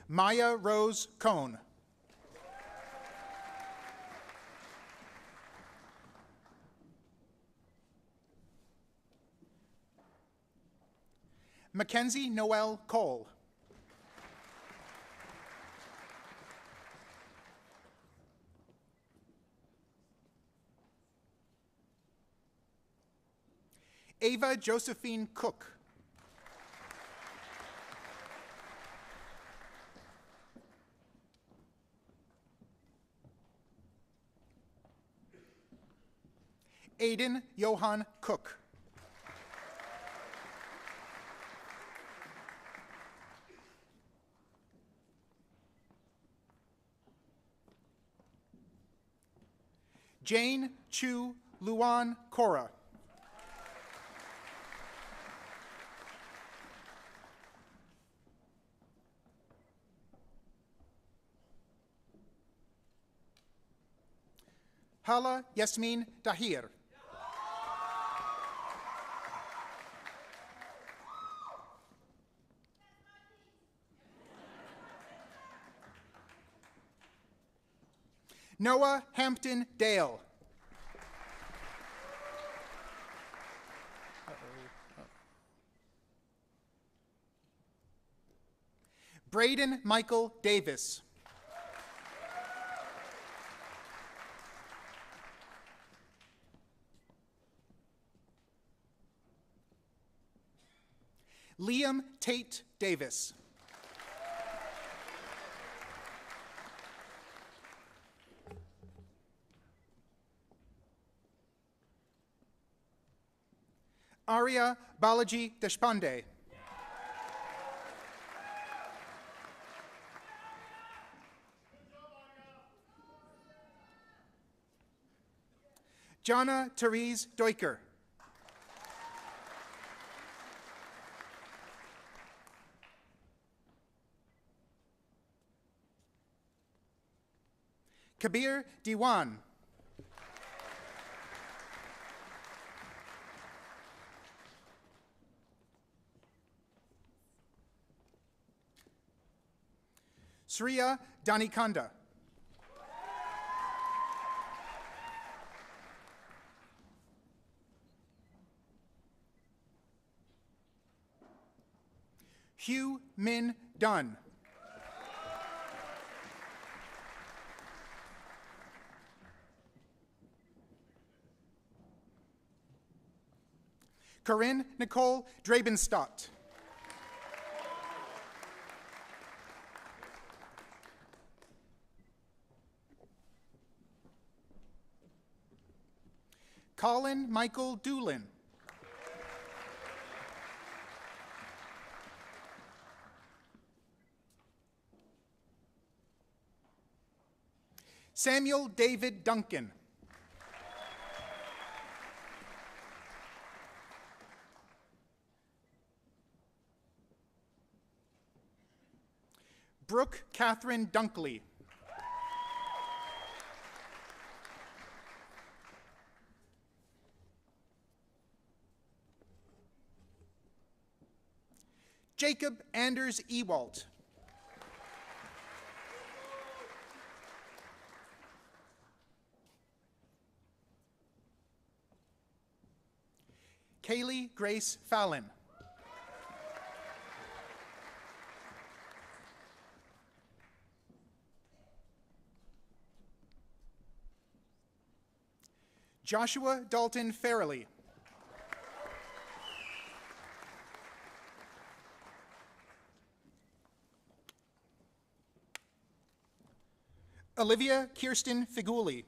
Maya Rose Cohn. Mackenzie Noel Cole. Ava Josephine Cook. Aiden Johan Cook. Jane Chu Luan Cora. Hala Yasmin Dahir. Noah Hampton Dale. Braden Michael Davis. Liam Tate Davis. Arya Balaji Deshpande. Jana Therese Deuker. Kabir Diwan. Sriya Danikanda. Hugh Min Dunn. Corinne Nicole Drabenstadt. Colin Michael Doolin. Samuel David Duncan. Brooke Catherine Dunkley. Jacob Anders Ewalt. Kaylee Grace Fallon. Joshua Dalton Farrelly. Olivia Kirsten Figuli.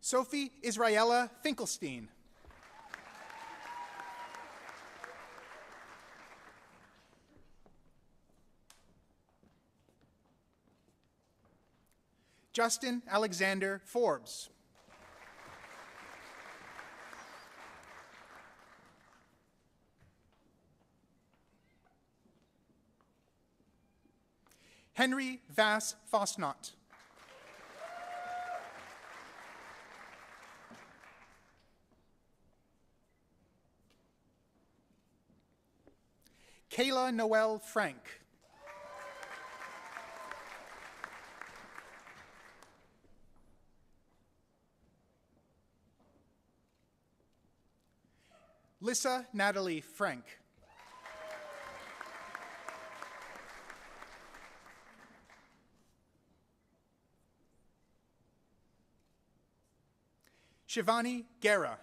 Sophie Israela Finkelstein. Justin Alexander Forbes. Henry Vass Fosnot. Kayla Noel Frank. Lissa Natalie Frank. Shivani Guerra.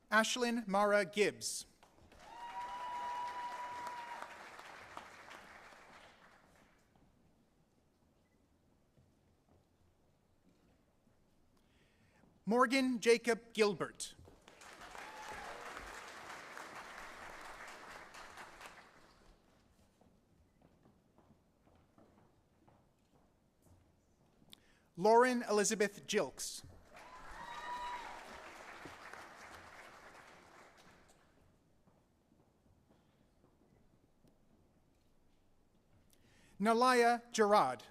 Ashlyn Mara Gibbs. Morgan Jacob Gilbert. Lauren Elizabeth Jilks. Nalaya Gerard.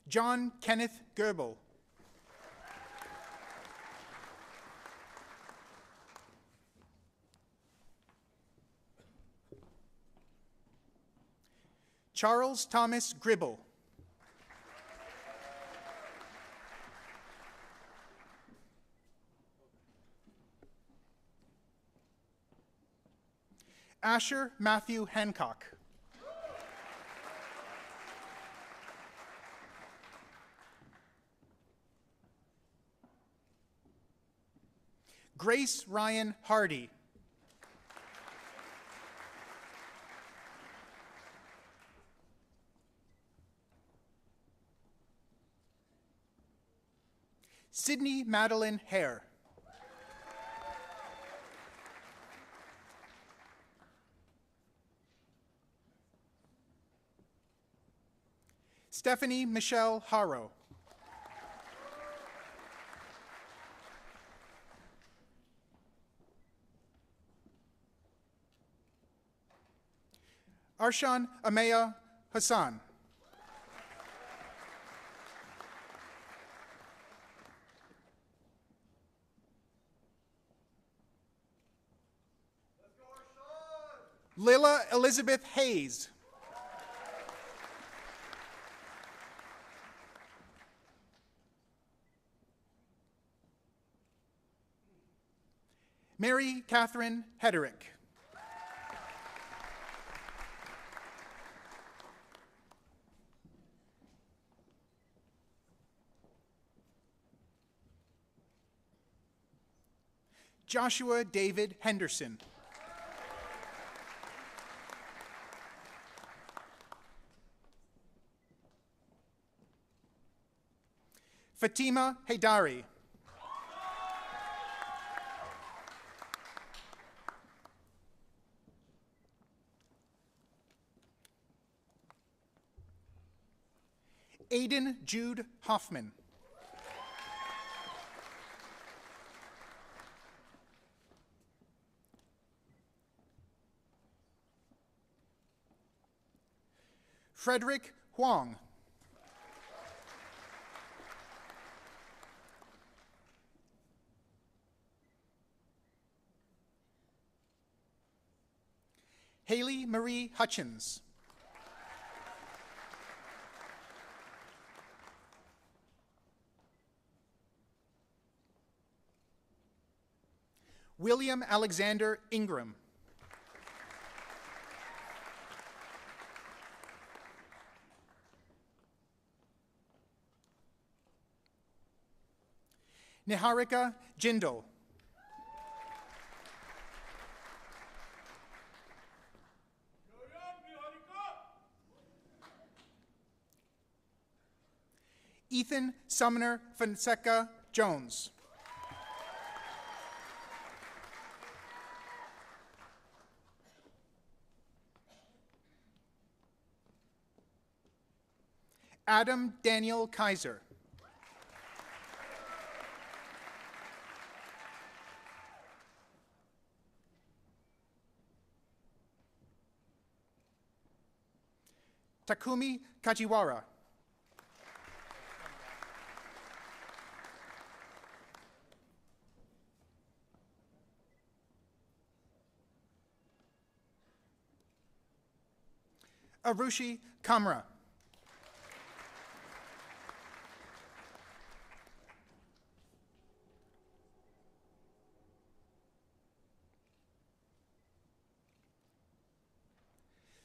John Kenneth Goebel. Charles Thomas Gribble. Asher Matthew Hancock. Grace Ryan Hardy. Sydney Madeline Hare. Stephanie Michelle Haro. Arshan Ameya Hassan. Lila Elizabeth Hayes. Mary Catherine Hederick. Joshua David Henderson. Fatima Haydari. Aiden Jude Hoffman. Frederick Huang. Haley Marie Hutchins. William Alexander Ingram. Niharika Jindal. Ethan Sumner Fonseca Jones. Adam Daniel Kaiser. Takumi Kajiwara. Arushi Kamra.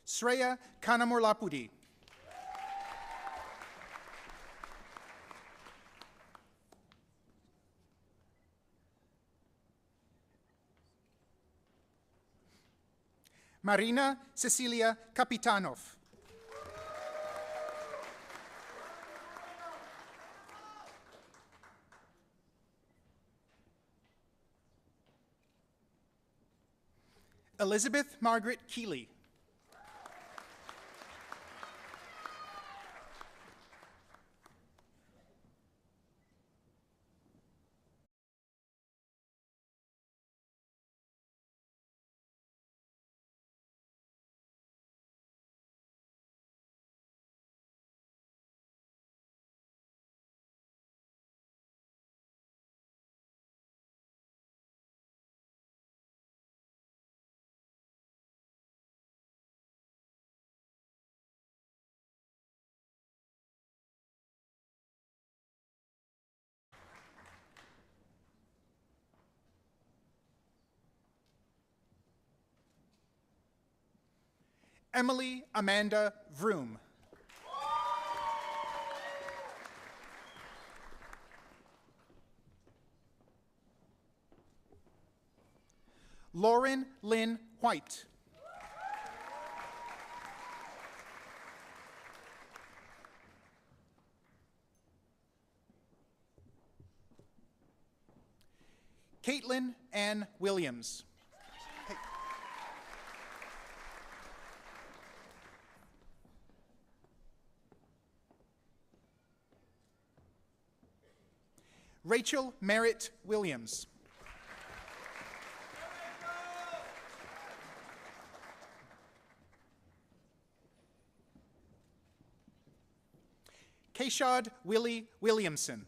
Sreya Kanamurlapudi. Marina Cecilia Kapitanov. Elizabeth Margaret Keeley. Emily Amanda Vroom. Lauren Lynn White. Caitlin Ann Williams. Rachel Merritt Williams. Keshad Willie Williamson.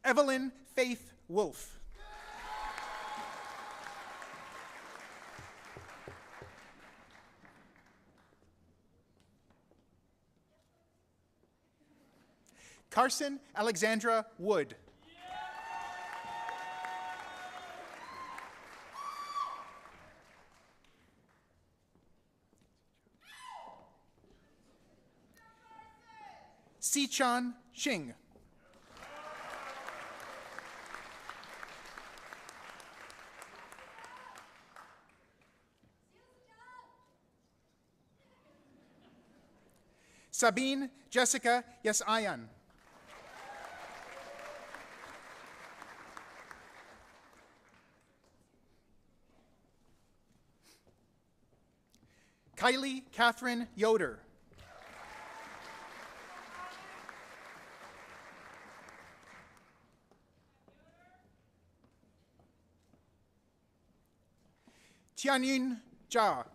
Evelyn Faith Wolf. Carson Alexandra Wood. Sichan Xing. Sabine Jessica Yesayan. Kylie Catherine Yoder. Tianyun Jia.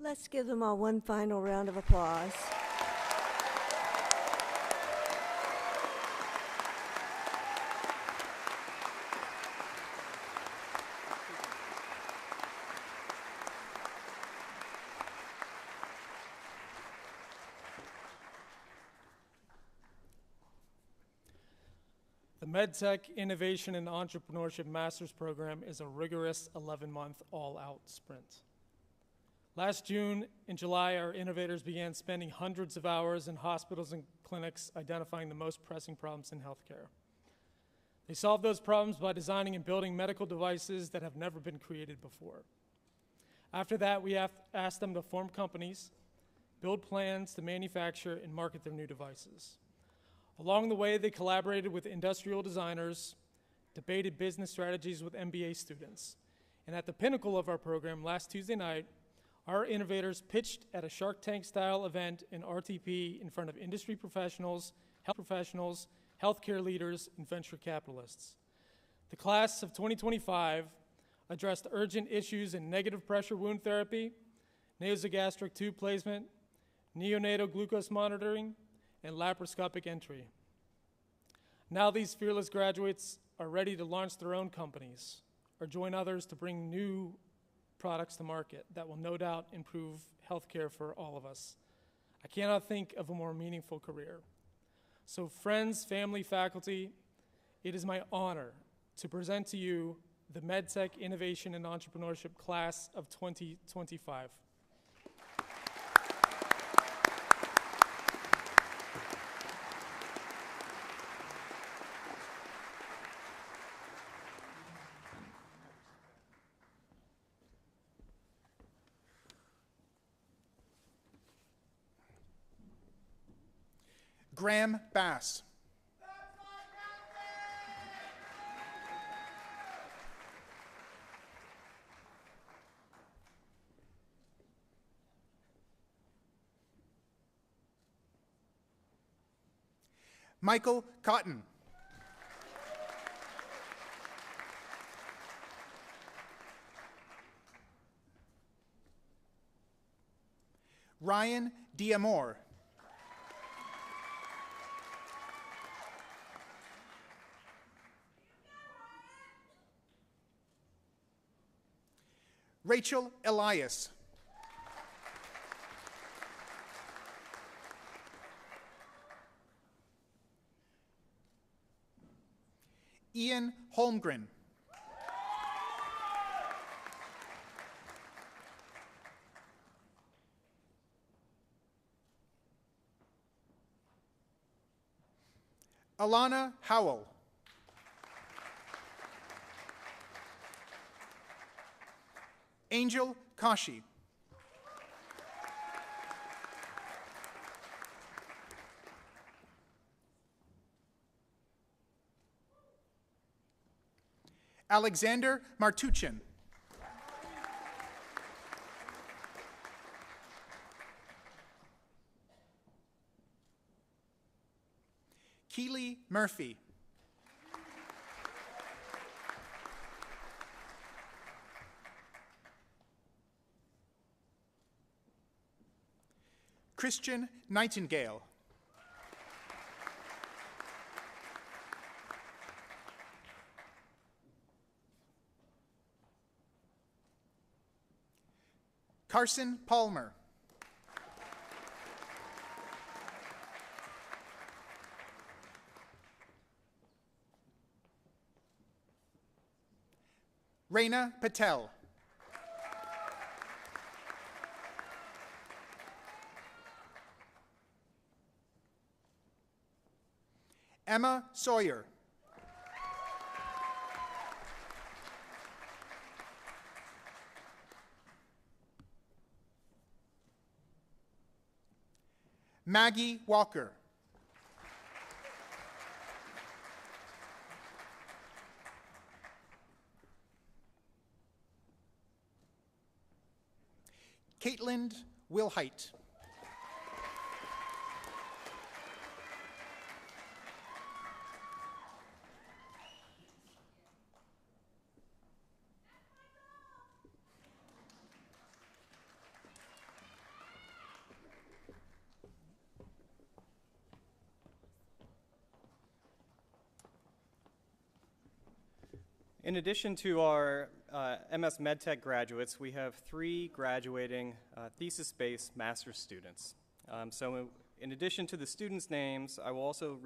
Let's give them all one final round of applause. The MedTech Innovation and Entrepreneurship Master's Program is a rigorous 11-month all-out sprint. Last June and July, our innovators began spending hundreds of hours in hospitals and clinics identifying the most pressing problems in healthcare. They solved those problems by designing and building medical devices that have never been created before. After that, we asked them to form companies, build plans to manufacture and market their new devices. Along the way, they collaborated with industrial designers, debated business strategies with MBA students. And at the pinnacle of our program, last Tuesday night, our innovators pitched at a Shark Tank-style event in RTP in front of industry professionals, healthcare leaders, and venture capitalists. The class of 2025 addressed urgent issues in negative pressure wound therapy, nasogastric tube placement, neonatal glucose monitoring, and laparoscopic entry. Now these fearless graduates are ready to launch their own companies or join others to bring new products to market that will no doubt improve healthcare for all of us. I cannot think of a more meaningful career. So friends, family, faculty, it is my honor to present to you the MedTech Innovation and Entrepreneurship Class of 2025. Graham Bass. Michael Cotton. Ryan Diamore. Rachel Elias. Ian Holmgren. Alana Howell. Angel Kashi. Alexander Martuchin. Keely Murphy. Christian Nightingale. Carson Palmer. Reina Patel. Emma Sawyer. Maggie Walker. Caitlin Wilhite. In addition to our MS MedTech graduates, we have 3 graduating thesis-based master's students. So in addition to the students' names, I will also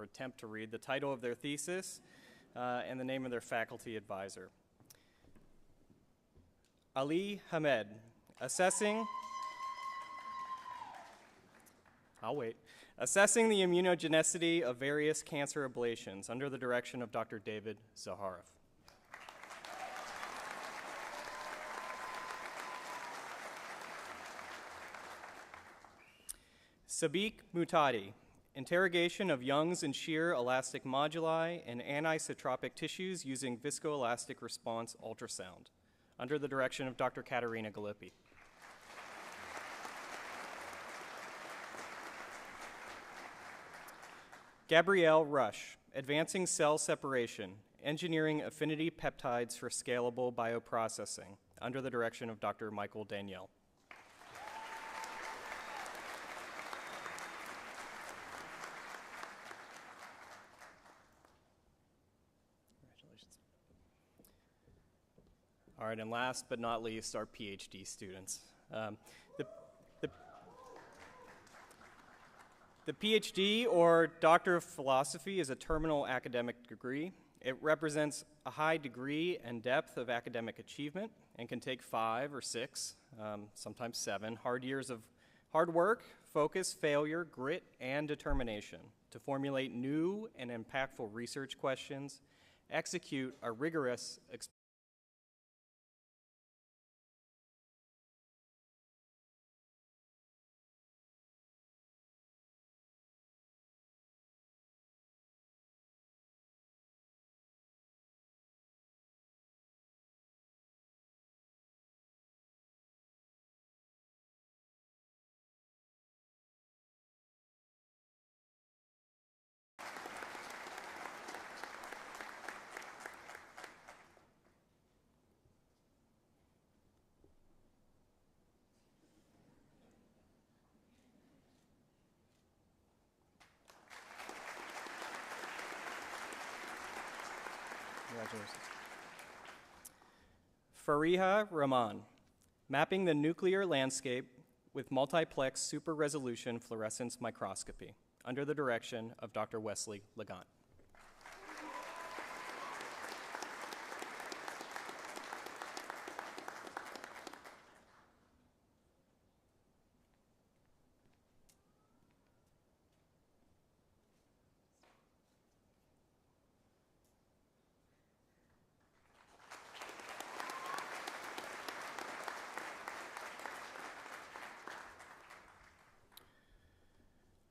attempt to read the title of their thesis and the name of their faculty advisor. Ali Hamed, assessing the immunogenicity of various cancer ablations under the direction of Dr. David Zaharoff. Sabiq Mutadi, interrogation of Young's and shear elastic moduli in anisotropic tissues using viscoelastic response ultrasound, under the direction of Dr. Katerina Galippi. Gabrielle Rush, advancing cell separation, engineering affinity peptides for scalable bioprocessing, under the direction of Dr. Michael Danielle. Congratulations. All right, and last but not least, our PhD students. The PhD, or Doctor of Philosophy, is a terminal academic degree. It represents a high degree and depth of academic achievement and can take 5 or 6, sometimes 7, hard years of hard work, focus, failure, grit, and determination to formulate new and impactful research questions, execute a rigorous Congratulations. Fariha Rahman, mapping the nuclear landscape with multiplex super resolution fluorescence microscopy, under the direction of Dr. Wesley Legant.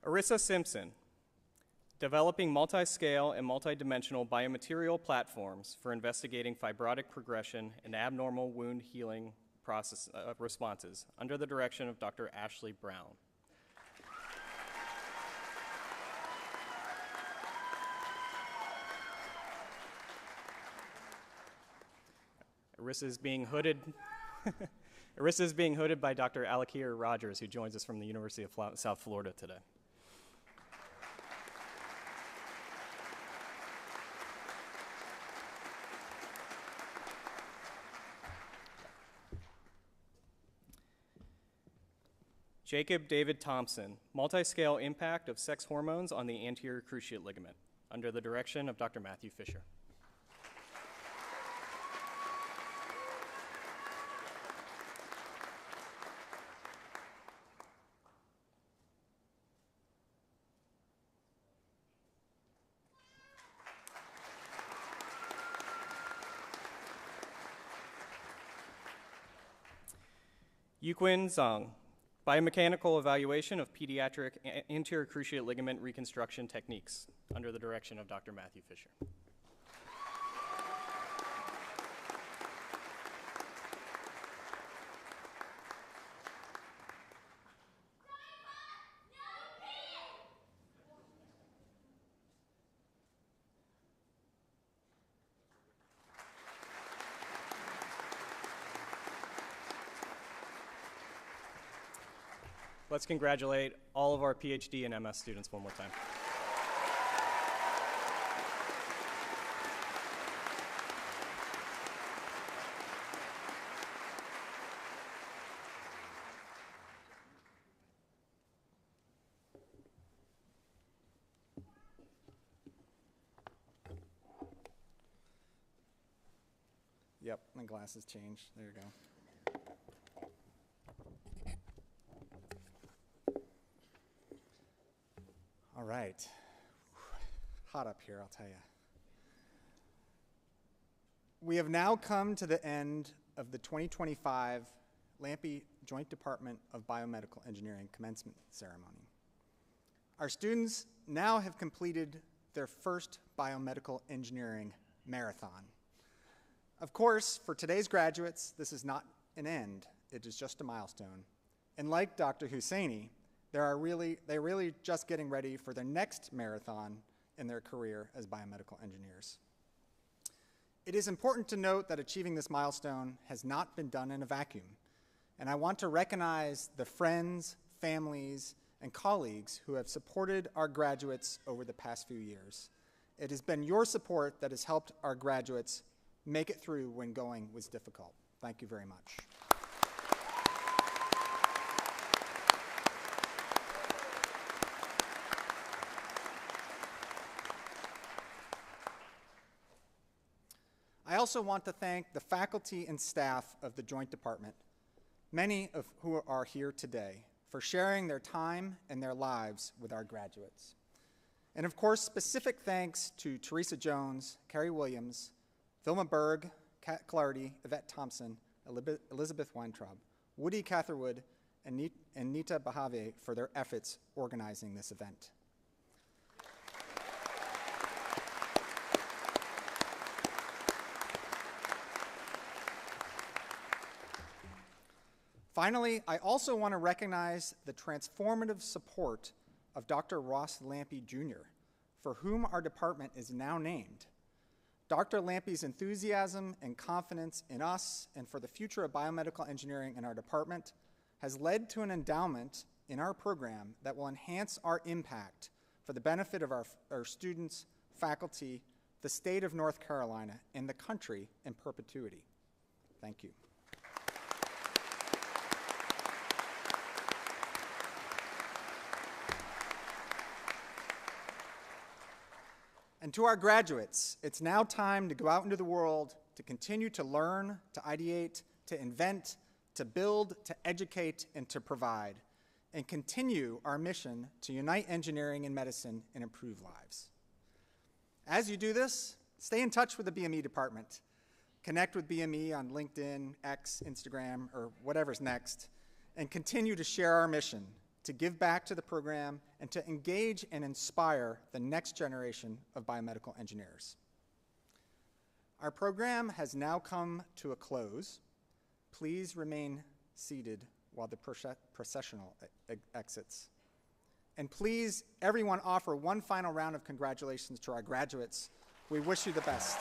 Arissa Simpson, developing multi-scale and multi-dimensional biomaterial platforms for investigating fibrotic progression and abnormal wound healing responses, under the direction of Dr. Ashley Brown. Arissa is being hooded. Arissa is being hooded by Dr. Alakir Rogers, who joins us from the University of South Florida today. Jacob David Thompson, multi-scale impact of sex hormones on the anterior cruciate ligament, under the direction of Dr. Matthew Fisher. Yuquin Zhang, biomechanical evaluation of pediatric anterior cruciate ligament reconstruction techniques, under the direction of Dr. Matthew Fisher. Let's congratulate all of our PhD and MS students one more time. Yep, my glasses changed. There you go. All right. Hot up here, I'll tell you. We have now come to the end of the 2025 Lampe Joint Department of Biomedical Engineering commencement ceremony. Our students now have completed their first biomedical engineering marathon. Of course, for today's graduates, this is not an end, it is just a milestone. And like Dr. Husseini, they're really just getting ready for their next marathon in their career as biomedical engineers. It is important to note that achieving this milestone has not been done in a vacuum, and I want to recognize the friends, families, and colleagues who have supported our graduates over the past few years. It has been your support that has helped our graduates make it through when going was difficult. Thank you very much. I also want to thank the faculty and staff of the Joint Department, many of who are here today, for sharing their time and their lives with our graduates. And of course, specific thanks to Teresa Jones, Carrie Williams, Vilma Berg, Kat Clardy, Yvette Thompson, Elizabeth Weintraub, Woody Catherwood, and Nita Bahave for their efforts organizing this event. Finally, I also want to recognize the transformative support of Dr. Ross Lampe Jr., for whom our department is now named. Dr. Lampe's enthusiasm and confidence in us and for the future of biomedical engineering in our department has led to an endowment in our program that will enhance our impact for the benefit of our students, faculty, the state of North Carolina, and the country in perpetuity. Thank you. And to our graduates, it's now time to go out into the world to continue to learn, to ideate, to invent, to build, to educate, and to provide, and continue our mission to unite engineering and medicine and improve lives. As you do this, stay in touch with the BME department. Connect with BME on LinkedIn, X, Instagram, or whatever's next, and continue to share our mission to give back to the program and to engage and inspire the next generation of biomedical engineers. Our program has now come to a close. Please remain seated while the processional exits. And please, everyone, offer one final round of congratulations to our graduates. We wish you the best.